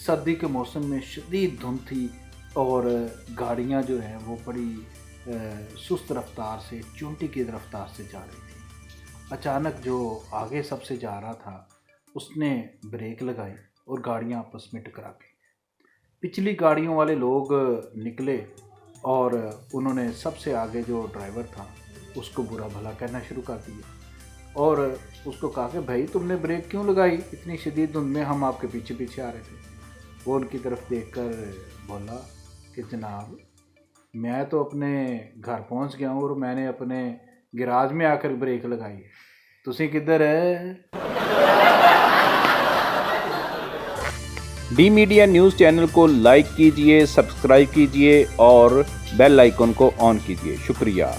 सर्दी के मौसम में शदीद धुंध थी और गाड़ियाँ जो हैं वो बड़ी सुस्त रफ्तार से, चूंटी की रफ्तार से जा रही थी। अचानक जो आगे सबसे जा रहा था उसने ब्रेक लगाई और गाड़ियाँ आपस में टकरा गई। पिछली गाड़ियों वाले लोग निकले और उन्होंने सबसे आगे जो ड्राइवर था उसको बुरा भला कहना शुरू कर दिया और उसको कहा कि भाई तुमने ब्रेक क्यों लगाई, इतनी शदीद धुंध में हम आपके पीछे पीछे आ रहे थे। वो उनकी तरफ देखकर बोला कि जनाब मैं तो अपने घर पहुंच गया हूँ और मैंने अपने गैराज में आकर ब्रेक लगाई है, तुसी किधर है। डी मीडिया न्यूज़ चैनल को लाइक कीजिए, सब्सक्राइब कीजिए और बेल आइकन को ऑन कीजिए। शुक्रिया।